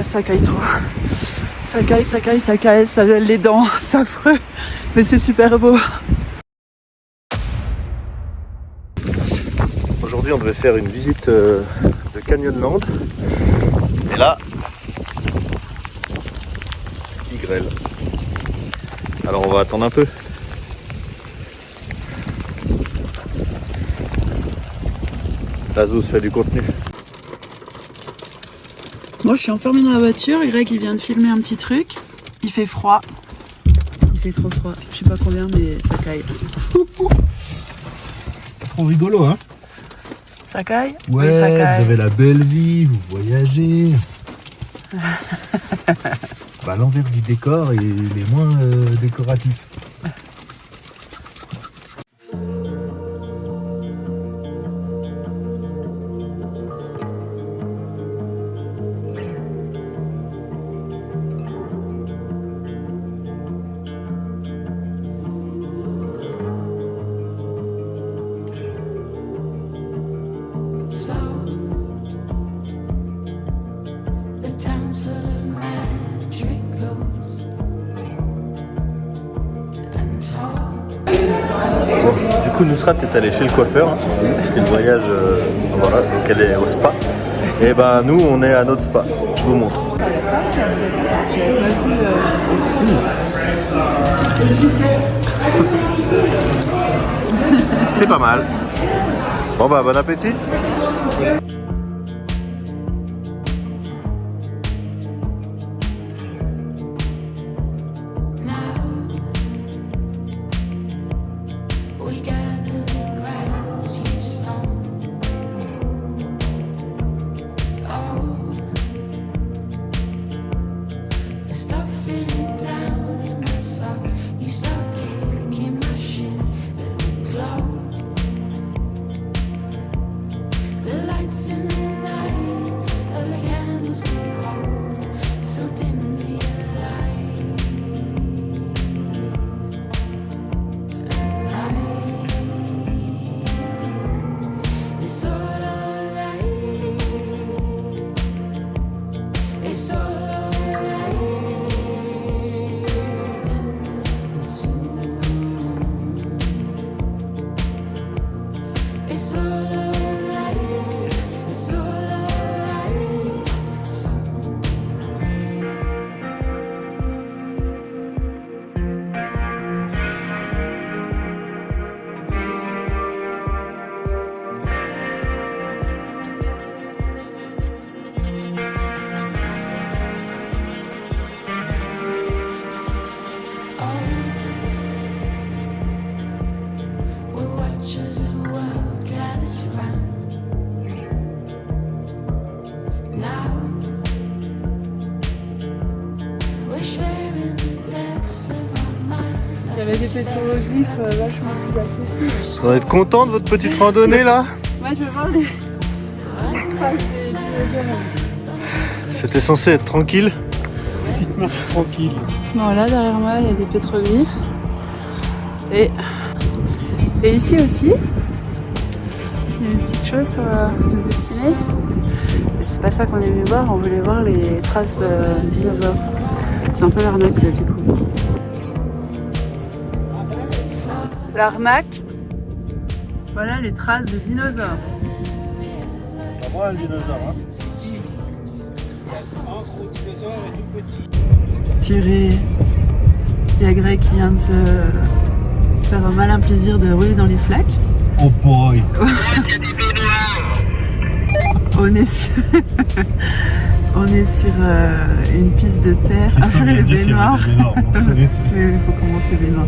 Ça caille trop. Ça caille, ça gèle les dents, c'est affreux. Mais c'est super beau. Aujourd'hui on devait faire une visite de Canyonland. Et là, il grêle. Alors on va attendre un peu. La Zouz fait du contenu. Bon, je suis enfermée dans la voiture. Greg, il vient de filmer un petit truc. Il fait froid. Il fait trop froid. Je sais pas combien, mais ça caille. C'est pas trop rigolo, hein? Ça caille? Ouais, oui, ça caille. vous avez la belle vie, vous voyagez. Bah, l'envers du décor, il est moins décoratif. Bon, du coup, Nousrat est allée chez le coiffeur, hein. C'était le voyage, voilà, donc elle est au spa. Et ben nous, on est à notre spa. Je vous montre. C'est pas mal. Bon bah, bon appétit. Il y avait des pétroglyphes vachement plus accessibles. Vous êtes content de votre petite randonnée là? Moi, je veux voir les traces des dinosaures. C'était censé être tranquille. Petite marche tranquille. Bon, là, derrière moi, il y a des pétroglyphes. Et ici aussi, il y a une petite chose de dessinée. Mais c'est pas ça qu'on est venu voir, on voulait voir les traces de dinosaures. C'est un peu l'arnaque là, du coup. L'arnaque. Voilà les traces de dinosaures. Pas moi le dinosaure, hein. Un gros dinosaure et tout petit. Purée. Il y a Greg qui vient de se faire un malin plaisir de rouler dans les flaques. Oh boy. On est sur, on est sur une piste de terre. Christophe vient Après de dire qu'il y avait des baignoires, donc très vite. Mais il faut qu'on monte les baignoires.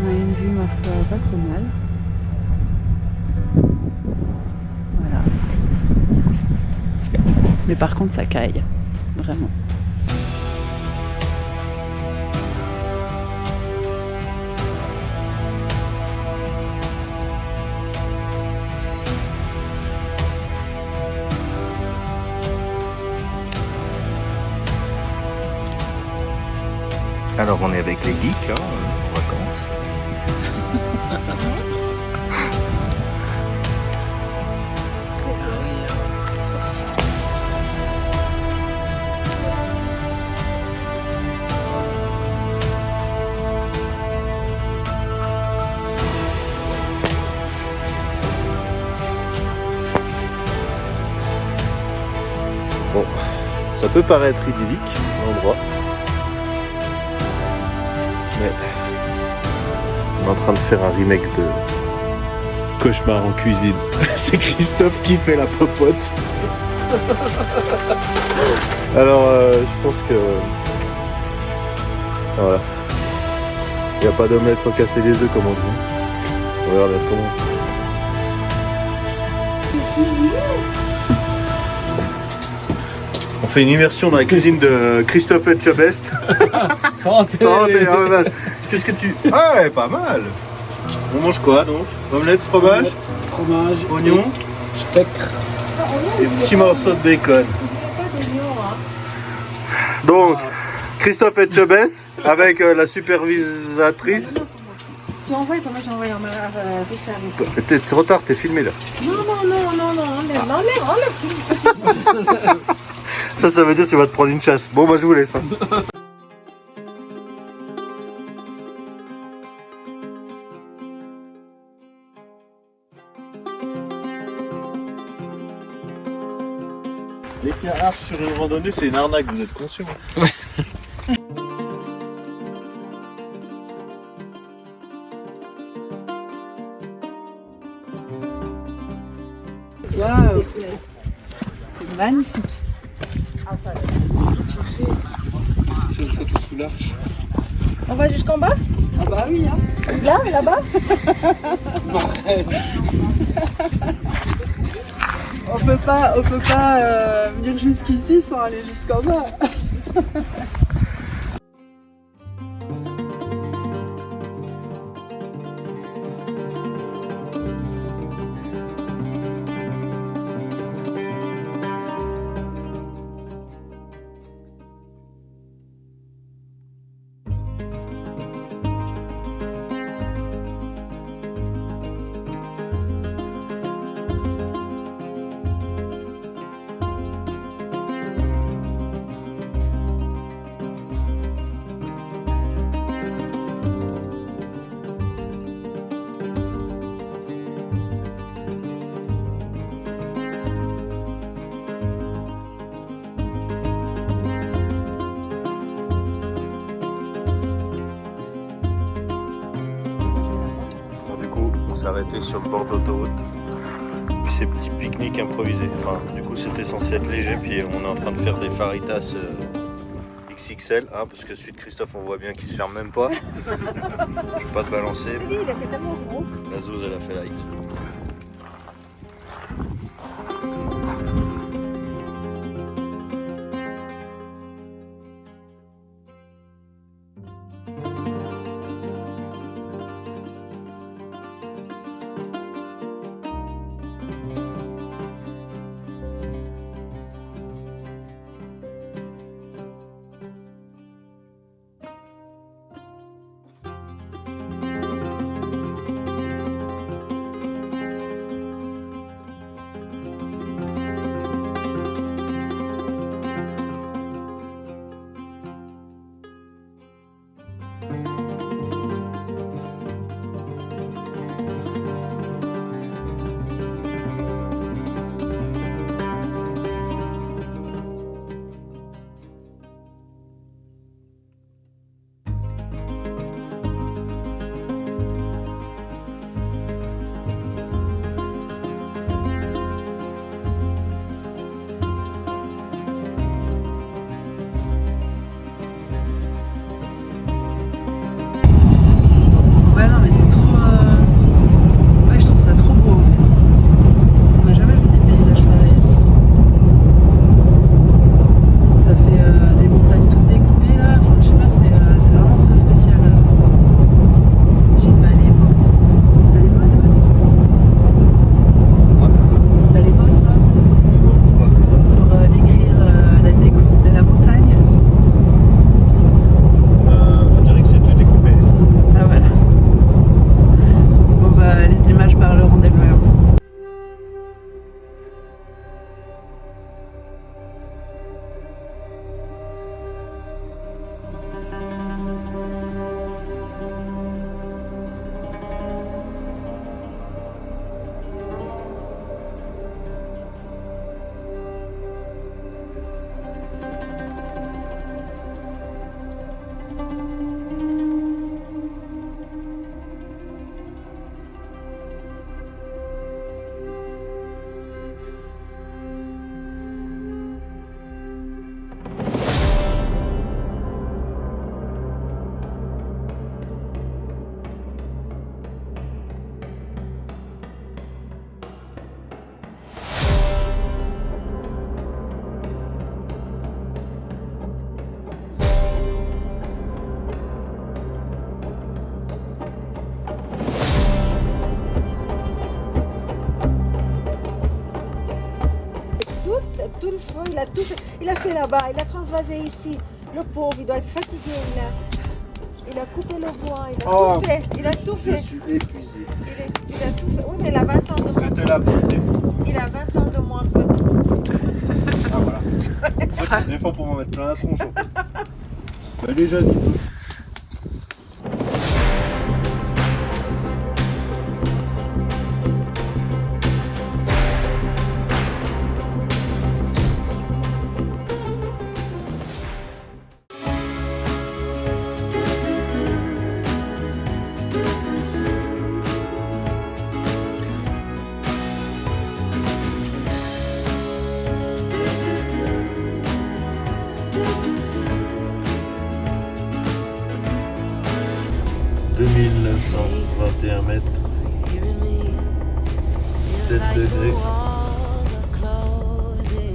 On a une vue, ma foi, pas trop mal. Voilà. Mais par contre, ça caille. Vraiment. Alors on est avec les geeks là, en vacances. Bon, ça peut paraître idyllique l'endroit. Mais on est en train de faire un remake de Cauchemar en cuisine. C'est Christophe qui fait la popote. Alors je pense que voilà. Il n'y a pas d'omelette sans casser les œufs comme on dit. On regarde là ce qu'on mange. On fait une immersion dans la cuisine de Christophe Etchebest. Santé. Santé, ah ouais, bah, qu'est-ce que tu... Ah ouais, pas mal. On mange quoi donc? Omelette, fromage, Fromage, oignon spectre. et petits morceaux de bacon. Donc, Christophe Etchebest avec la supervisatrice. Tu envoies comment j'ai envoyé à Richard. T'es trop tard, t'es filmé là. Non, enlève. Ça veut dire que tu vas te prendre une chasse. Bon, bah je vous laisse. Hein. L'éclairage sur une randonnée, c'est une arnaque, vous êtes conscient? Waouh, c'est magnifique. Si tu le fais tout sous l'arche. On va jusqu'en bas? Ah bah oui, hein. Là, là-bas? On peut pas venir jusqu'ici sans aller jusqu'en bas. On s'est arrêté sur le bord de l'autoroute. Puis ces petits pique-niques improvisés. Enfin, du coup, c'était censé être léger. Puis on est en train de faire des faritas XXL. Hein, parce que celui de Christophe, on voit bien qu'il se ferme même pas. Je vais pas te balancer. Lui, il a fait tellement gros. La Zouz, elle a fait light. il a tout fait. Il a fait là-bas, il a transvasé ici. Le pauvre, il doit être fatigué là. Il a coupé le bois, il a tout fait. Il a tout Je fait. suis épuisé. Il a tout fait. Oui, mais il a 20 ans de moins. T'es là pour le défaut. Il a 20 ans de moins que nous. Ah voilà. Des fois pour m'en mettre plein la tronche. En fait. Bah, il est jeune. Il peut. ...2921 mètres, 7 degrés.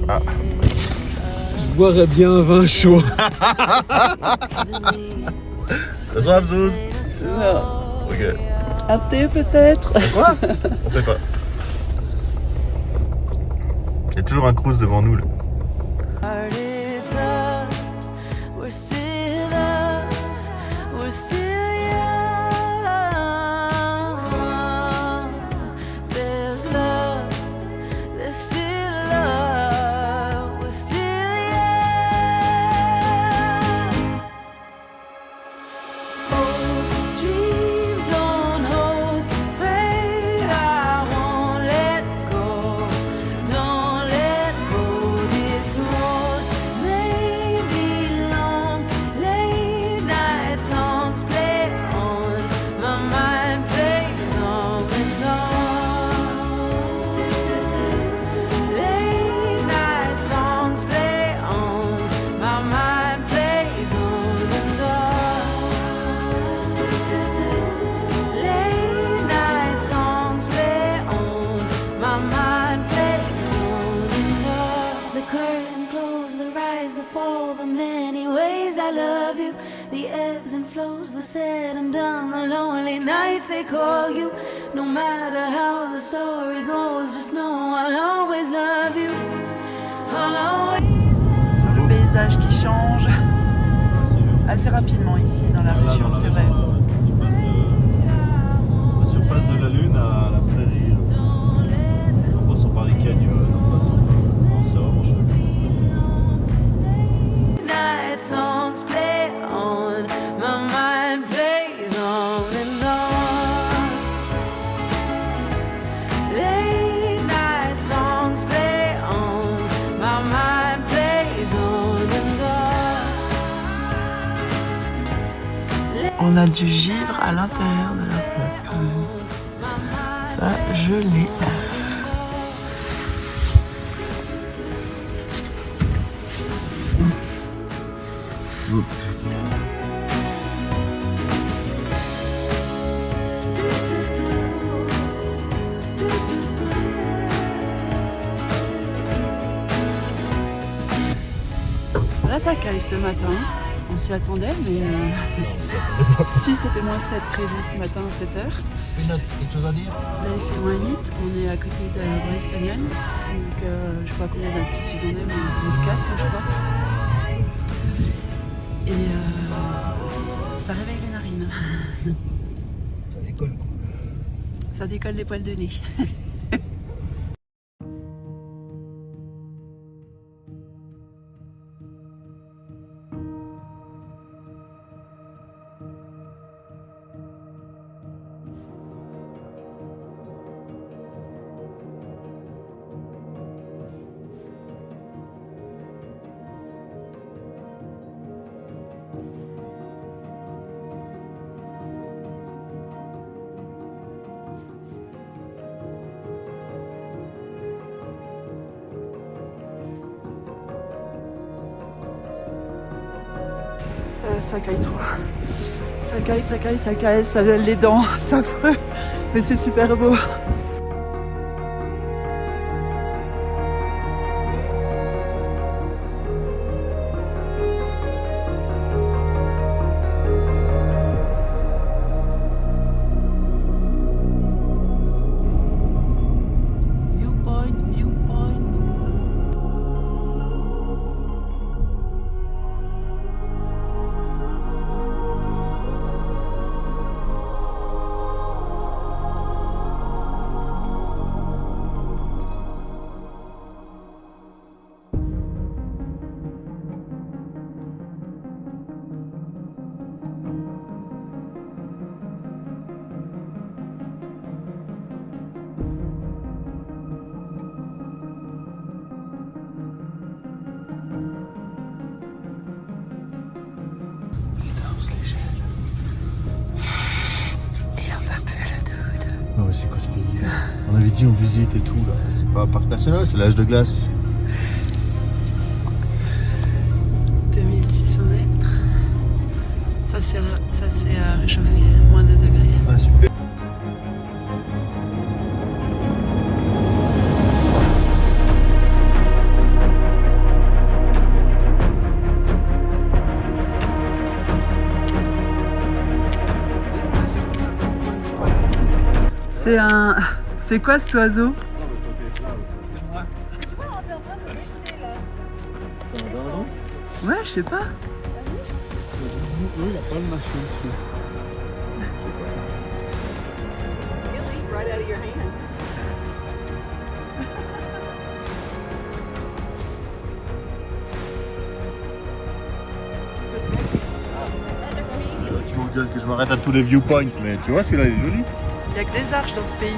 Ah. Je boirais bien un vin chaud. Ça soit Abzouz. Ok. Un thé peut-être. Quoi? On fait pas. Il y a toujours un cruise devant nous là. The said and done, the lonely nights they call you. No matter how the story goes, just know I'll always love you. I'll always. Sur le paysage qui change assez rapidement ici dans la région, c'est vrai. Tu passes de la surface de la Lune à la prairie, en passant par les canyons, en passant par... Non, c'est vraiment chouette. Night songs play on, my mind plays on and on. Late night songs play on, my mind plays on and on. On a du givre à l'intérieur de la boîte quand même. Ça, je l'ai. Là, ça caille ce matin. On s'y attendait, mais si c'était moins 7 prévu ce matin à 7h. Quelque chose à dire? Là, il fait moins 8. On est à côté de Bryce Canyon. Donc, je sais pas combien d'altitude on est, mais 4, je crois. Et ça réveille les narines. Ça décolle quoi. Ça décolle les poils de nez. Ça caille trop. Ça caille, ça gèle les dents, c'est affreux. Mais c'est super beau. On avait dit on visite et tout là. C'est pas un parc national, c'est l'âge de glace ici. 2600 mètres. Ça s'est réchauffé, moins 2 degrés. Ouais, super. C'est quoi cet oiseau? C'est moi. Oh, t'es en train de baisser là. Descends. Ouais, je sais pas. Non, il n'y a pas le machin dessus. Tu m'engueules que je m'arrête à tous les viewpoints, mais tu vois celui-là il est joli. Il y a que des arches dans ce pays.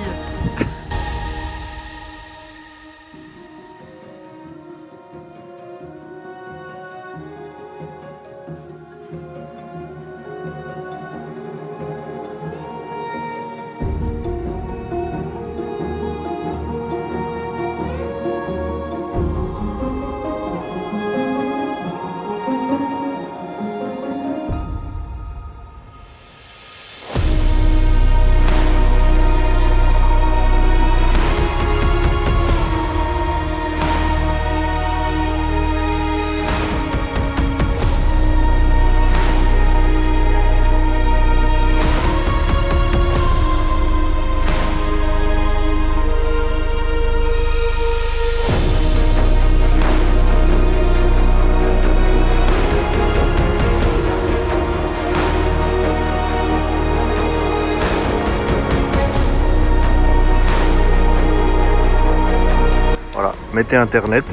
Voilà, mettez internet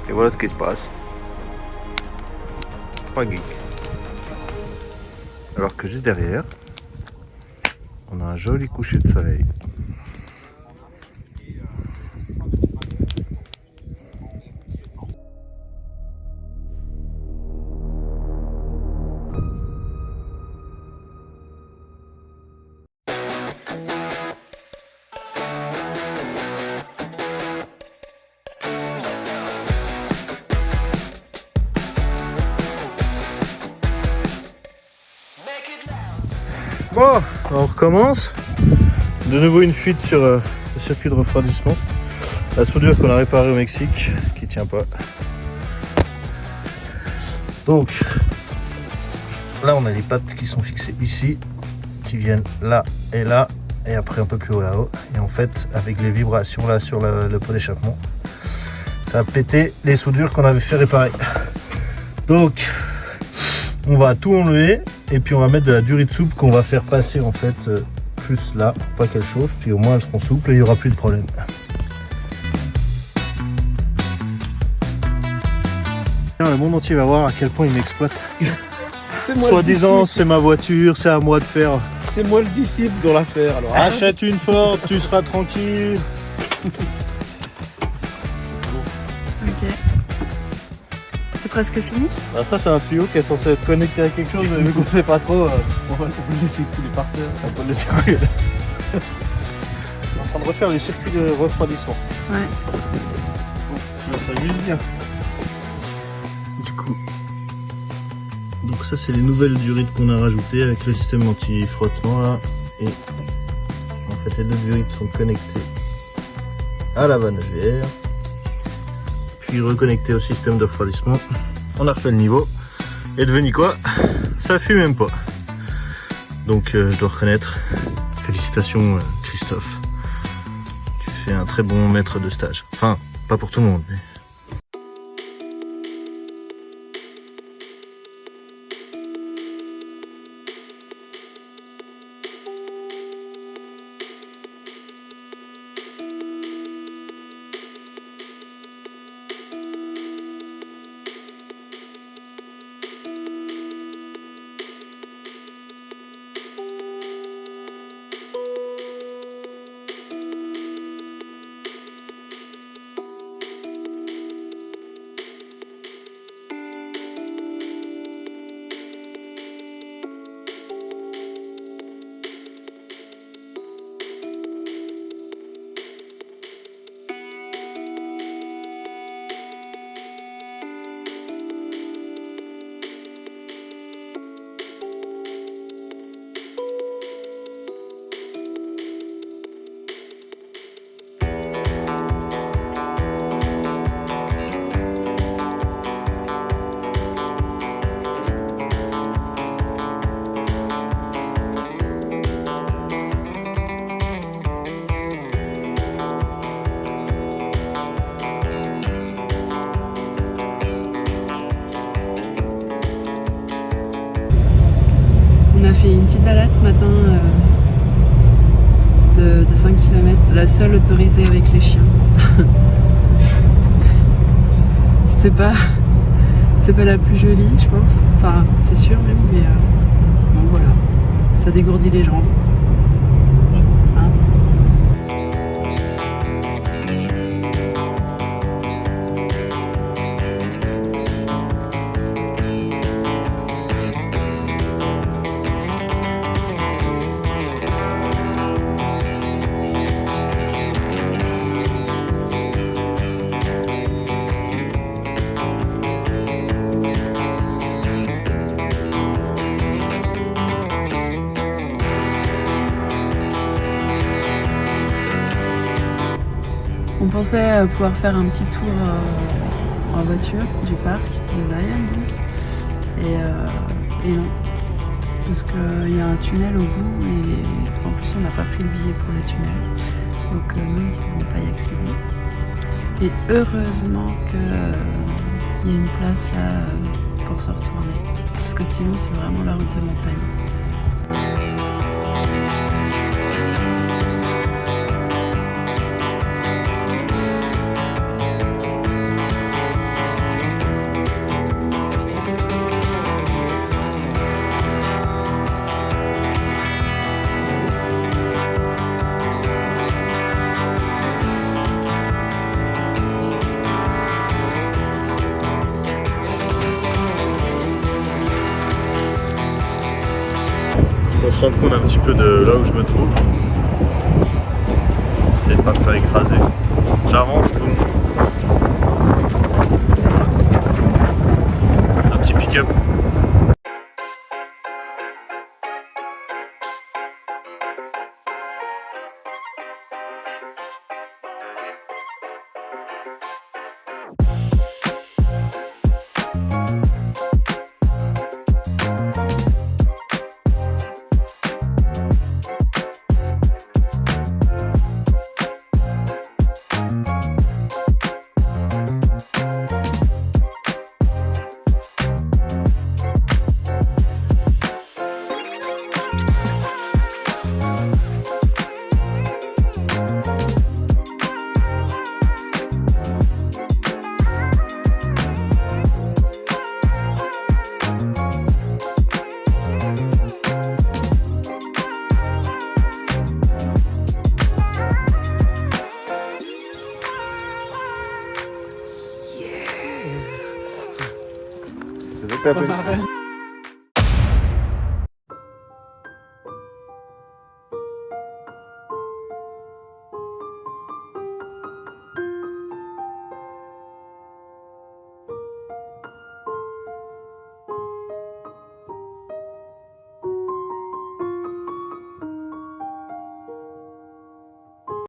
et voilà ce qui se passe. 3 gigs. Alors que juste derrière, on a un joli coucher de soleil. Bon, on recommence. De nouveau une fuite sur le circuit de refroidissement. La soudure qu'on a réparée au Mexique qui tient pas. Donc là on a les pattes qui sont fixées ici, qui viennent là et après un peu plus haut là-haut. Et en fait avec les vibrations là sur le pot d'échappement, ça a pété les soudures qu'on avait fait réparer. Donc on va tout enlever et puis on va mettre de la durite de soupe qu'on va faire passer en fait plus là pour pas qu'elle chauffe, puis au moins elles seront souples et il n'y aura plus de problème. Le monde entier va voir à quel point il m'exploite. Soi-disant c'est ma voiture, c'est à moi de faire. C'est moi le disciple dans l'affaire. Alors Achète une Ford, tu seras tranquille. Ok. C'est presque fini? Ah, ça c'est un tuyau qui est censé être connecté à quelque chose, mais vu qu'on sait pas trop, on va le laisser couler par terre. on peut le laisser couler là. On est en train de refaire les circuits de refroidissement. Ouais. Donc ça s'amuse bien. Du coup, donc ça c'est les nouvelles durites qu'on a rajoutées avec le système anti-frottement là. Et en fait les deux durites sont connectées à la vanne HVR. Puis reconnectées au système de refroidissement. On a refait le niveau. Et devinez quoi? Ça fuit même pas. Donc je dois reconnaître. Félicitations Christophe. Tu fais un très bon maître de stage. Enfin, pas pour tout le monde. Mais... petite balade ce matin de 5 km, la seule autorisée avec les chiens. C'était pas la plus jolie, je pense. Enfin, c'est sûr même, mais bon voilà, ça dégourdit les jambes. Hein? On pensait pouvoir faire un petit tour en voiture du parc de Zion donc. Et non. Parce qu'il y a un tunnel au bout et en plus on n'a pas pris le billet pour le tunnel. Donc nous ne pouvons pas y accéder. Et heureusement qu'il y a une place là pour se retourner. Parce que sinon c'est vraiment la route de montagne. Pour se rendre compte un petit peu de là où je me trouve, c'est de pas me faire écraser. J'avance, boum. Un petit pick-up. Pas marrant.